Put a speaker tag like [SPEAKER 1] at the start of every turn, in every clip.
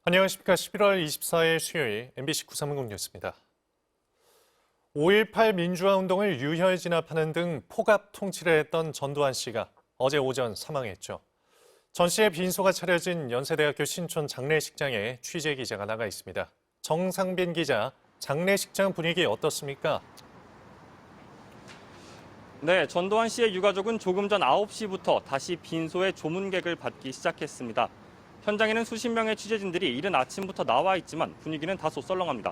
[SPEAKER 1] 안녕하십니까. 11월 24일 수요일 MBC 930 뉴스입니다. 5.18 민주화 운동을 유혈 진압하는 등 폭압 통치를 했던 전두환 씨가 어제 오전 사망했죠. 전 씨의 빈소가 차려진 연세대학교 신촌 장례식장에 취재 기자가 나가 있습니다. 정상빈 기자, 장례식장 분위기 어떻습니까?
[SPEAKER 2] 네, 전두환 씨의 유가족은 조금 전 9시부터 다시 빈소에 조문객을 받기 시작했습니다. 현장에는 수십 명의 취재진들이 이른 아침부터 나와 있지만 분위기는 다소 썰렁합니다.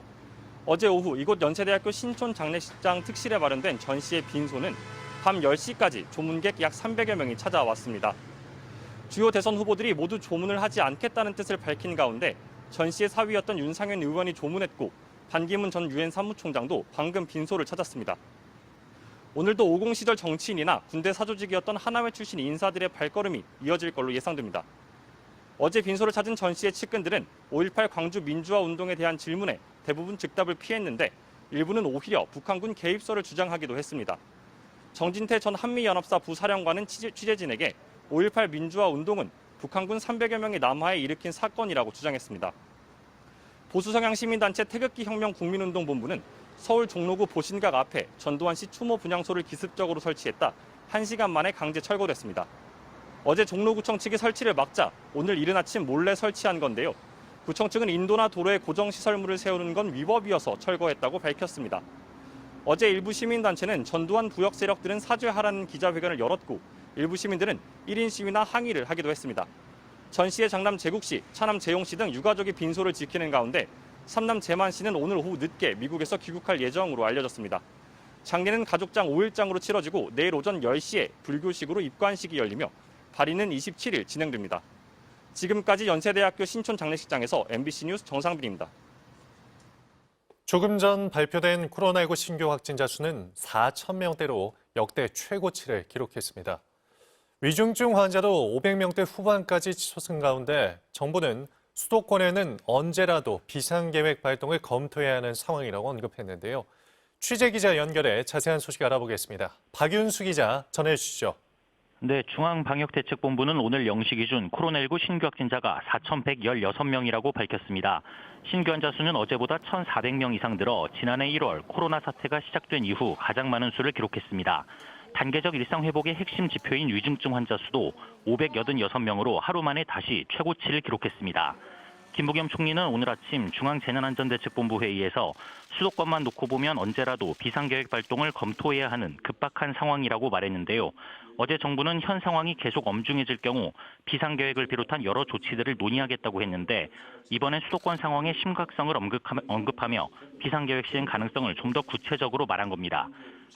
[SPEAKER 2] 어제 오후 이곳 연세대학교 신촌 장례식장 특실에 마련된 전 씨의 빈소는 밤 10시까지 조문객 약 300여 명이 찾아왔습니다. 주요 대선 후보들이 모두 조문을 하지 않겠다는 뜻을 밝힌 가운데 전 씨의 사위였던 윤상현 의원이 조문했고 반기문 전 유엔 사무총장도 방금 빈소를 찾았습니다. 오늘도 50 시절 정치인이나 군대 사조직이었던 하나회 출신 인사들의 발걸음이 이어질 걸로 예상됩니다. 어제 빈소를 찾은 전 씨의 측근들은 5.18 광주 민주화 운동에 대한 질문에 대부분 즉답을 피했는데 일부는 오히려 북한군 개입설을 주장하기도 했습니다. 정진태 전 한미연합사 부사령관은 취재진에게 5.18 민주화 운동은 북한군 300여 명이 남하에 일으킨 사건이라고 주장했습니다. 보수 성향 시민단체 태극기 혁명 국민운동본부는 서울 종로구 보신각 앞에 전두환 씨 추모 분향소를 기습적으로 설치했다 1시간 만에 강제 철거됐습니다. 어제 종로구청 측이 설치를 막자 오늘 이른 아침 몰래 설치한 건데요. 구청 측은 인도나 도로에 고정시설물을 세우는 건 위법이어서 철거했다고 밝혔습니다. 어제 일부 시민단체는 전두환 부역 세력들은 사죄하라는 기자회견을 열었고 일부 시민들은 1인 시위나 항의를 하기도 했습니다. 전 씨의 장남 재국 씨, 차남 재용 씨 등 유가족이 빈소를 지키는 가운데 삼남 재만 씨는 오늘 오후 늦게 미국에서 귀국할 예정으로 알려졌습니다. 장례는 가족장 5일장으로 치러지고 내일 오전 10시에 불교식으로 입관식이 열리며 발인은 27일 진행됩니다. 지금까지 연세대학교 신촌 장례식장에서 MBC 뉴스 정상빈입니다.
[SPEAKER 1] 조금 전 발표된 코로나19 신규 확진자 수는 4,000명대로 역대 최고치를 기록했습니다. 위중증 환자도 500명대 후반까지 치솟은 가운데 정부는 수도권에는 언제라도 비상계획 발동을 검토해야 하는 상황이라고 언급했는데요. 취재기자 연결해 자세한 소식 알아보겠습니다. 박윤수 기자 전해주시죠.
[SPEAKER 3] 네, 중앙방역대책본부는 오늘 0시 기준 코로나19 신규 확진자가 4,116명이라고 밝혔습니다. 신규 환자 수는 어제보다 1,400명 이상 늘어 지난해 1월 코로나 사태가 시작된 이후 가장 많은 수를 기록했습니다. 단계적 일상 회복의 핵심 지표인 위중증 환자 수도 586명으로 하루 만에 다시 최고치를 기록했습니다. 김부겸 총리는 오늘 아침 중앙재난안전대책본부 회의에서 수도권만 놓고 보면 언제라도 비상계획 발동을 검토해야 하는 급박한 상황이라고 말했는데요. 어제 정부는 현 상황이 계속 엄중해질 경우 비상계획을 비롯한 여러 조치들을 논의하겠다고 했는데 이번엔 수도권 상황의 심각성을 언급하며 비상계획 시행 가능성을 좀 더 구체적으로 말한 겁니다.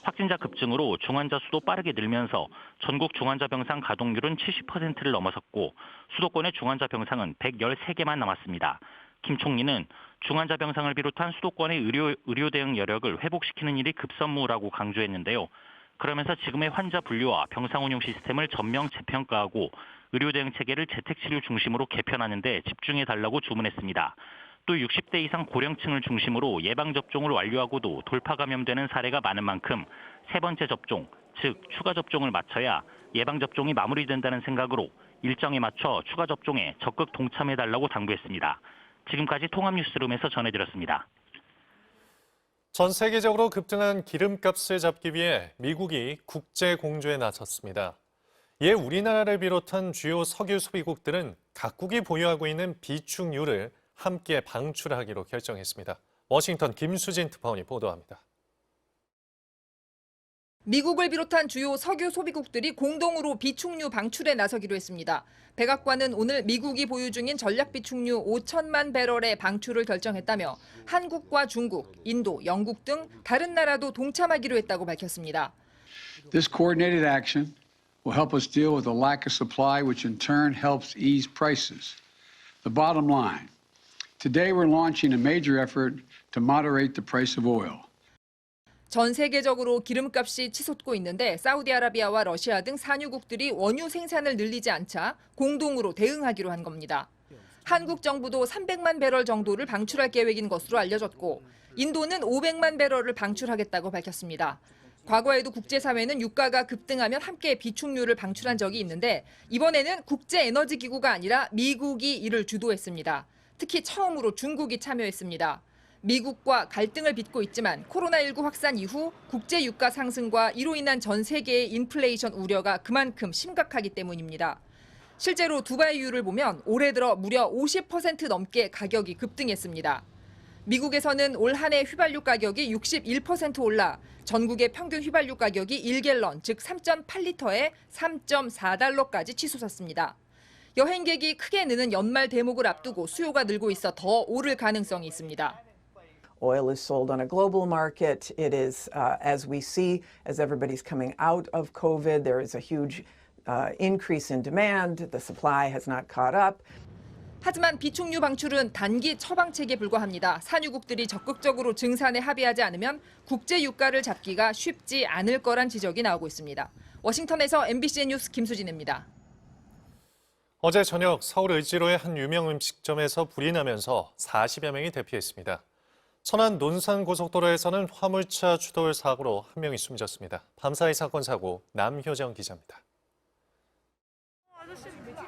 [SPEAKER 3] 확진자 급증으로 중환자 수도 빠르게 늘면서 전국 중환자 병상 가동률은 70%를 넘어섰고 수도권의 중환자 병상은 113개만 남았습니다. 김 총리는 중환자 병상을 비롯한 수도권의 의료 대응 여력을 회복시키는 일이 급선무라고 강조했는데요. 그러면서 지금의 환자 분류와 병상 운영 시스템을 전면 재평가하고 의료 대응 체계를 재택치료 중심으로 개편하는 데 집중해달라고 주문했습니다. 또 60대 이상 고령층을 중심으로 예방접종을 완료하고도 돌파 감염되는 사례가 많은 만큼 세 번째 접종, 즉 추가 접종을 마쳐야 예방접종이 마무리된다는 생각으로 일정에 맞춰 추가 접종에 적극 동참해달라고 당부했습니다. 지금까지 통합뉴스룸에서 전해드렸습니다.
[SPEAKER 1] 전 세계적으로 급등한 기름값을 잡기 위해 미국이 국제 공조에 나섰습니다. 이에 우리나라를 비롯한 주요 석유 소비국들은 각국이 보유하고 있는 비축유를 함께 방출하기로 결정했습니다. 워싱턴 김수진 특파원이 보도합니다.
[SPEAKER 4] 미국을 비롯한 주요 석유 소비국들이 공동으로 비축유 방출에 나서기로 했습니다. 백악관은 오늘 미국이 보유 중인 전략 비축유 5천만 배럴의 방출을 결정했다며 한국과 중국, 인도, 영국 등 다른 나라도 동참하기로 했다고 밝혔습니다.
[SPEAKER 5] This coordinated action will help us deal with the lack of supply, which in turn helps ease prices. The bottom line, today we're launching a major effort to moderate the price of oil.
[SPEAKER 4] 전 세계적으로 기름값이 치솟고 있는데 사우디아라비아와 러시아 등 산유국들이 원유 생산을 늘리지 않자 공동으로 대응하기로 한 겁니다. 한국 정부도 300만 배럴 정도를 방출할 계획인 것으로 알려졌고 인도는 500만 배럴을 방출하겠다고 밝혔습니다. 과거에도 국제사회는 유가가 급등하면 함께 비축유를 방출한 적이 있는데 이번에는 국제에너지기구가 아니라 미국이 이를 주도했습니다. 특히 처음으로 중국이 참여했습니다. 미국과 갈등을 빚고 있지만 코로나19 확산 이후 국제 유가 상승과 이로 인한 전 세계의 인플레이션 우려가 그만큼 심각하기 때문입니다. 실제로 두바이유를 보면 올해 들어 무려 50% 넘게 가격이 급등했습니다. 미국에서는 올 한 해 휘발유 가격이 61% 올라 전국의 평균 휘발유 가격이 1갤런, 즉 3.8리터에 3.4달러까지 치솟았습니다. 여행객이 크게 느는 연말 대목을 앞두고 수요가 늘고 있어 더 오를 가능성이 있습니다.
[SPEAKER 6] Oil is sold on a global market. It is, as we see, as everybody's coming out of COVID, there is a huge increase in demand. The supply has not caught up.
[SPEAKER 4] 하지만 비축유 방출은 단기 처방책에 불과합니다. 산유국들이 적극적으로 증산에 합의하지 않으면 국제 유가를 잡기가 쉽지 않을 거란 지적이 나오고 있습니다. 워싱턴에서 MBC 뉴스 김수진입니다.
[SPEAKER 1] 어제 저녁 서울 을지로의 한 유명 음식점에서 불이 나면서 40여 명이 대피했습니다. 천안 논산고속도로에서는 화물차 추돌 사고로 한 명이 숨졌습니다. 밤사이 사건 사고 남효정 기자입니다.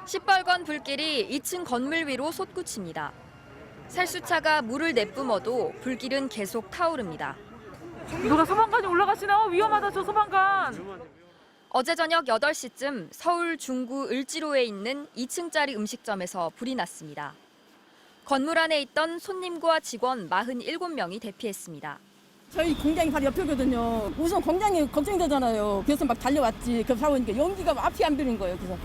[SPEAKER 7] 시뻘건 불길이 2층 건물 위로 솟구칩니다. 살수차가 물을 내뿜어도 불길은 계속 타오릅니다.
[SPEAKER 8] 누가 소방관이 올라가시나? 위험하다, 저 소방관.
[SPEAKER 7] 어제 저녁 8시쯤 서울 중구 을지로에 있는 2층짜리 음식점에서 불이 났습니다. 건물 안에 있던 손님과 직원 47명이 대피했습니다.
[SPEAKER 9] 저희 공장이 바로 옆이거든요. 우선 공장이 걱정이 되잖아요. 그래서 막 달려왔지. 그래서 사오니까 연기가 앞이 안 비는 거예요. 그래서.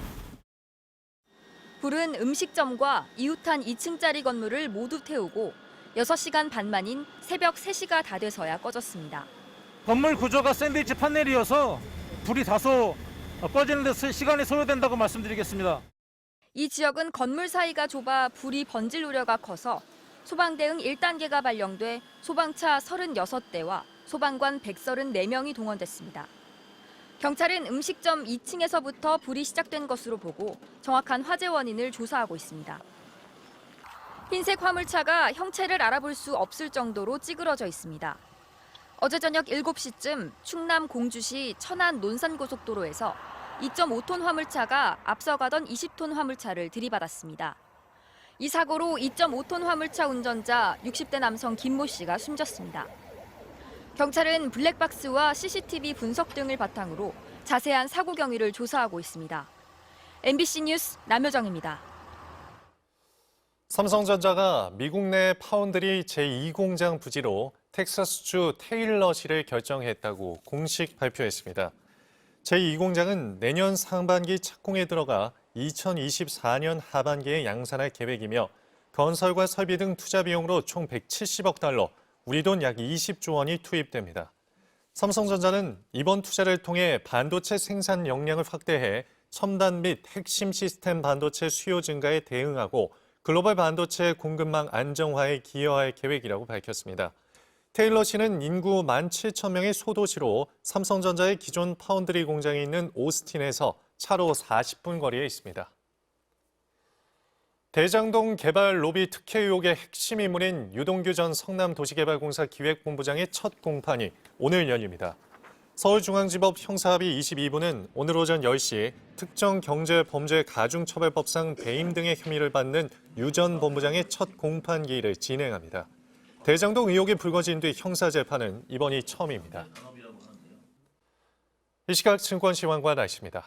[SPEAKER 7] 불은 음식점과 이웃한 2층짜리 건물을 모두 태우고 6시간 반 만인 새벽 3시가 다 돼서야 꺼졌습니다.
[SPEAKER 10] 건물 구조가 샌드위치 판넬이어서 불이 다소 꺼지는 데 시간이 소요된다고 말씀드리겠습니다.
[SPEAKER 7] 이 지역은 건물 사이가 좁아 불이 번질 우려가 커서 소방대응 1단계가 발령돼 소방차 36대와 소방관 134명이 동원됐습니다. 경찰은 음식점 2층에서부터 불이 시작된 것으로 보고 정확한 화재 원인을 조사하고 있습니다. 흰색 화물차가 형체를 알아볼 수 없을 정도로 찌그러져 있습니다. 어제 저녁 7시쯤 충남 공주시 천안 논산고속도로에서 2.5톤 화물차가 앞서가던 20톤 화물차를 들이받았습니다. 이 사고로 2.5톤 화물차 운전자 60대 남성 김모 씨가 숨졌습니다. 경찰은 블랙박스와 CCTV 분석 등을 바탕으로 자세한 사고 경위를 조사하고 있습니다. MBC 뉴스 남효정입니다.
[SPEAKER 1] 삼성전자가 미국 내 파운드리 제2공장 부지로 텍사스주 테일러시를 결정했다고 공식 발표했습니다. 제2공장은 내년 상반기 착공에 들어가 2024년 하반기에 양산할 계획이며 건설과 설비 등 투자 비용으로 총 170억 달러, 우리 돈 약 20조 원이 투입됩니다. 삼성전자는 이번 투자를 통해 반도체 생산 역량을 확대해 첨단 및 핵심 시스템 반도체 수요 증가에 대응하고 글로벌 반도체 공급망 안정화에 기여할 계획이라고 밝혔습니다. 테일러시는 인구 17,000명의 소도시로 삼성전자의 기존 파운드리 공장이 있는 오스틴에서 차로 40분 거리에 있습니다. 대장동 개발 로비 특혜 의혹의 핵심 인물인 유동규 전 성남도시개발공사 기획본부장의 첫 공판이 오늘 열립니다. 서울중앙지법 형사합의 22부는 오늘 오전 10시 특정경제범죄가중처벌법상 배임 등의 혐의를 받는 유 전 본부장의 첫 공판기일을 진행합니다. 대장동 의혹이 불거진 뒤 형사재판은 이번이 처음입니다. 이 시각 증권시황과 날씨입니다.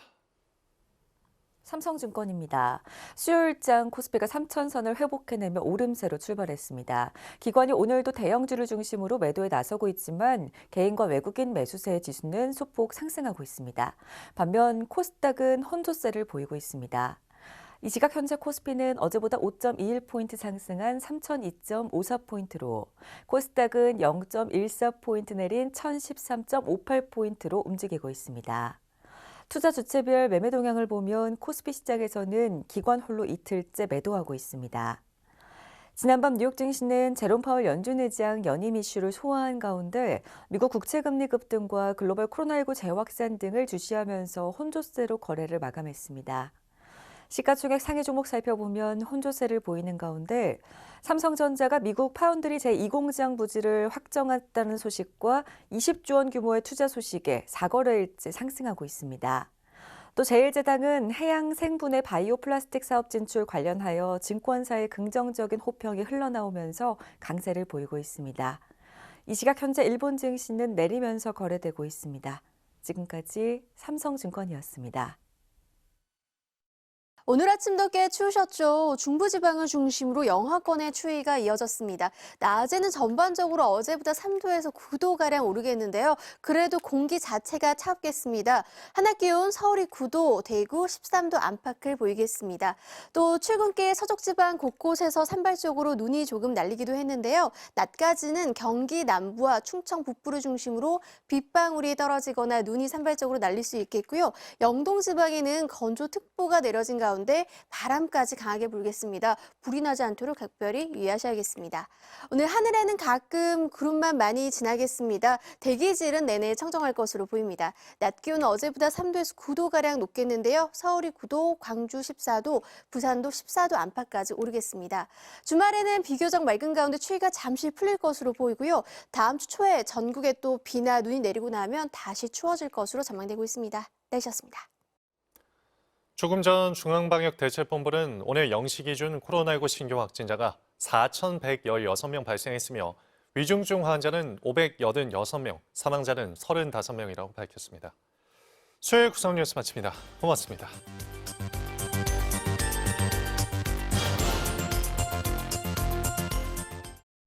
[SPEAKER 11] 삼성증권입니다. 수요일장 코스피가 3,000선을 회복해내며 오름세로 출발했습니다. 기관이 오늘도 대형주를 중심으로 매도에 나서고 있지만 개인과 외국인 매수세의 지수는 소폭 상승하고 있습니다. 반면 코스닥은 혼조세를 보이고 있습니다. 이 시각 현재 코스피는 어제보다 5.21포인트 상승한 3,002.54포인트로 코스닥은 0.14포인트 내린 1,013.58포인트로 움직이고 있습니다. 투자 주체별 매매 동향을 보면 코스피 시장에서는 기관 홀로 이틀째 매도하고 있습니다. 지난밤 뉴욕 증시는 제롬 파월 연준 의장 연임 이슈를 소화한 가운데 미국 국채금리 급등과 글로벌 코로나19 재확산 등을 주시하면서 혼조세로 거래를 마감했습니다. 시가총액 상위 종목 살펴보면 혼조세를 보이는 가운데 삼성전자가 미국 파운드리 제2공장 부지를 확정했다는 소식과 20조 원 규모의 투자 소식에 4거래일째 상승하고 있습니다. 또 제일제당은 해양 생분해 바이오 플라스틱 사업 진출 관련하여 증권사의 긍정적인 호평이 흘러나오면서 강세를 보이고 있습니다. 이 시각 현재 일본 증시는 내리면서 거래되고 있습니다. 지금까지 삼성증권이었습니다.
[SPEAKER 12] 오늘 아침도 꽤 추우셨죠? 중부지방을 중심으로 영하권의 추위가 이어졌습니다. 낮에는 전반적으로 어제보다 3도에서 9도가량 오르겠는데요. 그래도 공기 자체가 차갑겠습니다. 한낮 기온 서울이 9도, 대구 13도 안팎을 보이겠습니다. 또 출근길 서쪽지방 곳곳에서 산발적으로 눈이 조금 날리기도 했는데요. 낮까지는 경기 남부와 충청 북부를 중심으로 빗방울이 떨어지거나 눈이 산발적으로 날릴 수 있겠고요. 영동지방에는 건조특보가 내려진 가운데 바람까지 강하게 불겠습니다. 불이 나지 않도록 각별히 유의하셔야겠습니다. 오늘 하늘에는 가끔 구름만 많이 지나겠습니다. 대기질은 내내 청정할 것으로 보입니다. 낮 기온은 어제보다 3도에서 9도가량 높겠는데요. 서울이 9도, 광주 14도, 부산도 14도 안팎까지 오르겠습니다. 주말에는 비교적 맑은 가운데 추위가 잠시 풀릴 것으로 보이고요. 다음 주 초에 전국에 또 비나 눈이 내리고 나면 다시 추워질 것으로 전망되고 있습니다. 날씨였습니다.
[SPEAKER 1] 조금 전 중앙방역대책본부는 오늘 0시 기준 코로나19 신규 확진자가 4,116명 발생했으며 위중증 환자는 586명, 사망자는 35명이라고 밝혔습니다. 수요일 구성 뉴스 마칩니다. 고맙습니다.